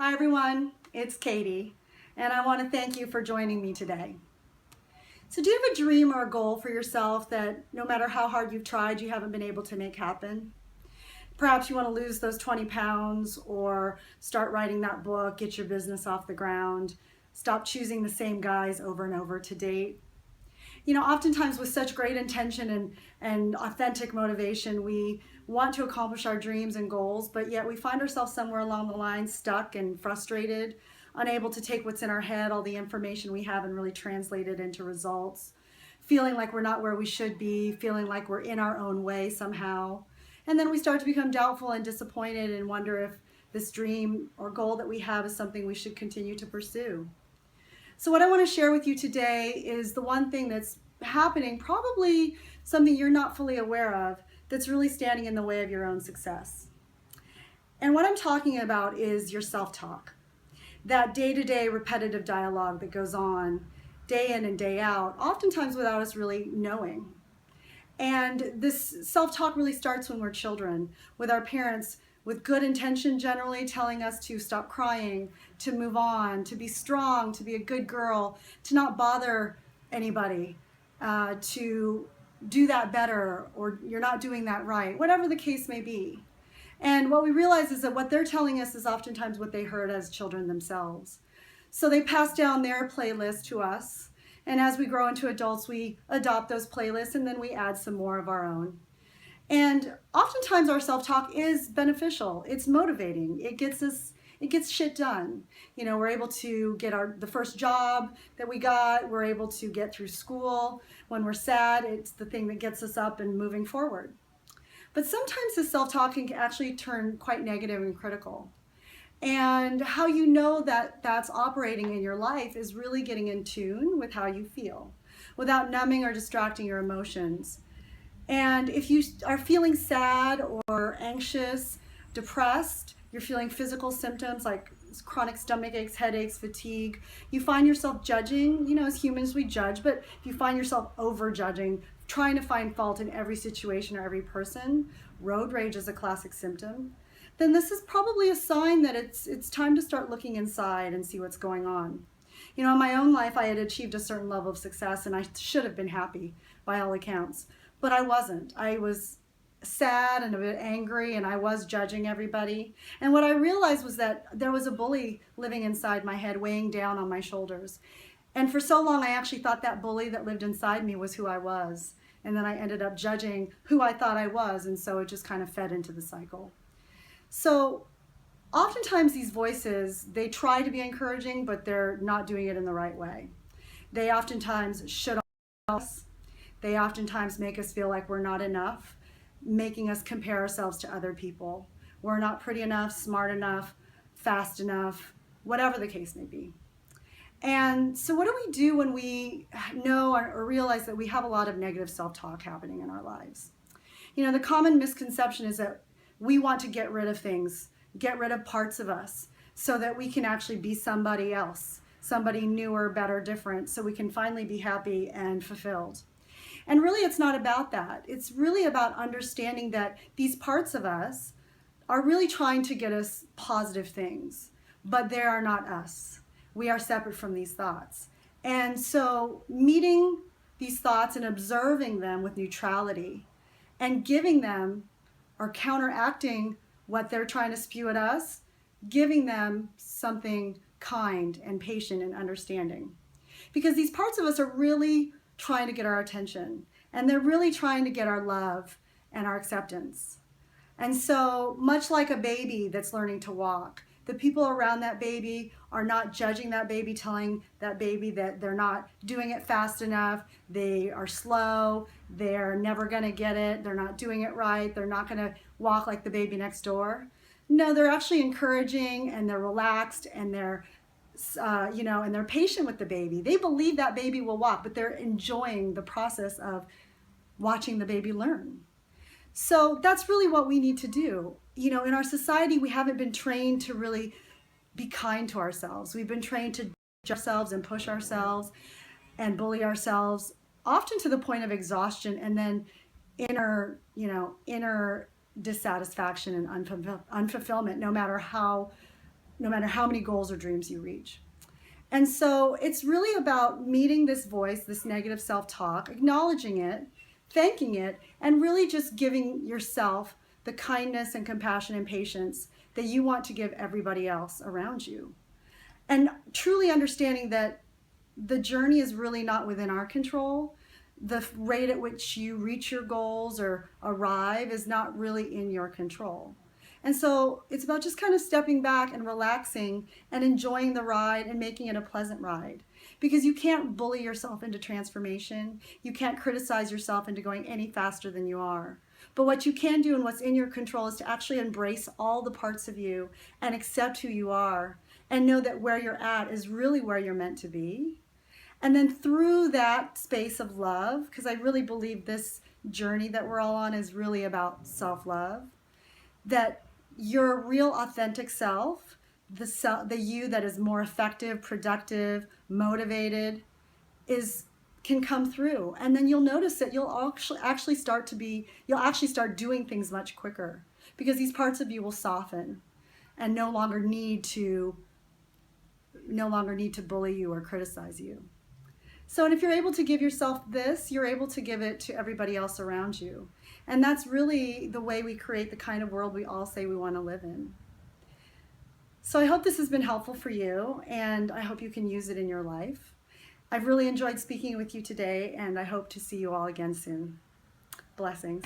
Hi everyone, it's Katie, and I want to thank you for joining me today. So do you have a dream or a goal for yourself that no matter how hard you've tried, you haven't been able to make happen? Perhaps you want to lose those 20 pounds or start writing that book, get your business off the ground, stop choosing the same guys over and over to date. Oftentimes with such great intention and authentic motivation, we want to accomplish our dreams and goals, but yet we find ourselves somewhere along the line stuck and frustrated, unable to take what's in our head, all the information we have, and really translate it into results, feeling like we're not where we should be, feeling like we're in our own way somehow. And then we start to become doubtful and disappointed and wonder if this dream or goal that we have is something we should continue to pursue. So what I want to share with you today is the one thing that's happening, probably something you're not fully aware of, that's really standing in the way of your own success. And what I'm talking about is your self-talk. That day-to-day repetitive dialogue that goes on day in and day out, oftentimes without us really knowing. And this self-talk really starts when we're children, with our parents with good intention generally telling us to stop crying, to move on, to be strong, to be a good girl, to not bother anybody, to do that better, or you're not doing that right, whatever the case may be. And what we realize is that what they're telling us is oftentimes what they heard as children themselves. So they pass down their playlist to us, and as we grow into adults, we adopt those playlists and then we add some more of our own. And oftentimes our self-talk is beneficial. It's motivating. It gets shit done. We're able to get the first job that we got. We're able to get through school. When we're sad, it's the thing that gets us up and moving forward. But sometimes the self-talk can actually turn quite negative and critical. And how you know that that's operating in your life is really getting in tune with how you feel, without numbing or distracting your emotions. And if you are feeling sad or anxious, depressed, you're feeling physical symptoms like chronic stomach aches, headaches, fatigue, you find yourself judging, as humans we judge, but if you find yourself over judging, trying to find fault in every situation or every person, road rage is a classic symptom, then this is probably a sign that it's time to start looking inside and see what's going on. In my own life, I had achieved a certain level of success and I should have been happy by all accounts. But I wasn't. I was sad and a bit angry, and I was judging everybody. And what I realized was that there was a bully living inside my head, weighing down on my shoulders. And for so long, I actually thought that bully that lived inside me was who I was. And then I ended up judging who I thought I was, and so it just kind of fed into the cycle. So oftentimes these voices, they try to be encouraging, but they're not doing it in the right way. They oftentimes should us. They oftentimes make us feel like we're not enough, making us compare ourselves to other people. We're not pretty enough, smart enough, fast enough, whatever the case may be. And so what do we do when we know or realize that we have a lot of negative self-talk happening in our lives? The common misconception is that we want to get rid of things, get rid of parts of us, so that we can actually be somebody else, somebody newer, better, different, so we can finally be happy and fulfilled. And really, it's not about that. It's really about understanding that these parts of us are really trying to get us positive things, but they are not us. We are separate from these thoughts. And so meeting these thoughts and observing them with neutrality and giving them or counteracting what they're trying to spew at us, giving them something kind and patient and understanding. Because these parts of us are really trying to get our attention, and they're really trying to get our love and our acceptance. And so much like a baby that's learning to walk, the people around that baby are not judging that baby, telling that baby that they're not doing it fast enough, they are slow, they're never gonna get it, they're not doing it right, they're not gonna walk like the baby next door. No, they're actually encouraging, and they're relaxed, and they're and they're patient with the baby. They believe that baby will walk, but they're enjoying the process of watching the baby learn. So that's really what we need to do. In our society, we haven't been trained to really be kind to ourselves. We've been trained to judge ourselves and push ourselves and bully ourselves, often to the point of exhaustion, and then inner dissatisfaction and unfulfillment, no matter how no matter how many goals or dreams you reach. And so it's really about meeting this voice, this negative self-talk, acknowledging it, thanking it, and really just giving yourself the kindness and compassion and patience that you want to give everybody else around you. And truly understanding that the journey is really not within our control. The rate at which you reach your goals or arrive is not really in your control. And so it's about just kind of stepping back and relaxing and enjoying the ride and making it a pleasant ride. Because you can't bully yourself into transformation. You can't criticize yourself into going any faster than you are. But what you can do and what's in your control is to actually embrace all the parts of you and accept who you are and know that where you're at is really where you're meant to be. And then through that space of love, because I really believe this journey that we're all on is really about self-love, that your real authentic self, the you that is more effective, productive, motivated, can come through. And then you'll notice that you'll actually start doing things much quicker, because these parts of you will soften and no longer need to bully you or criticize you. So, and if you're able to give yourself this, you're able to give it to everybody else around you. And that's really the way we create the kind of world we all say we want to live in. So I hope this has been helpful for you, and I hope you can use it in your life. I've really enjoyed speaking with you today, and I hope to see you all again soon. Blessings.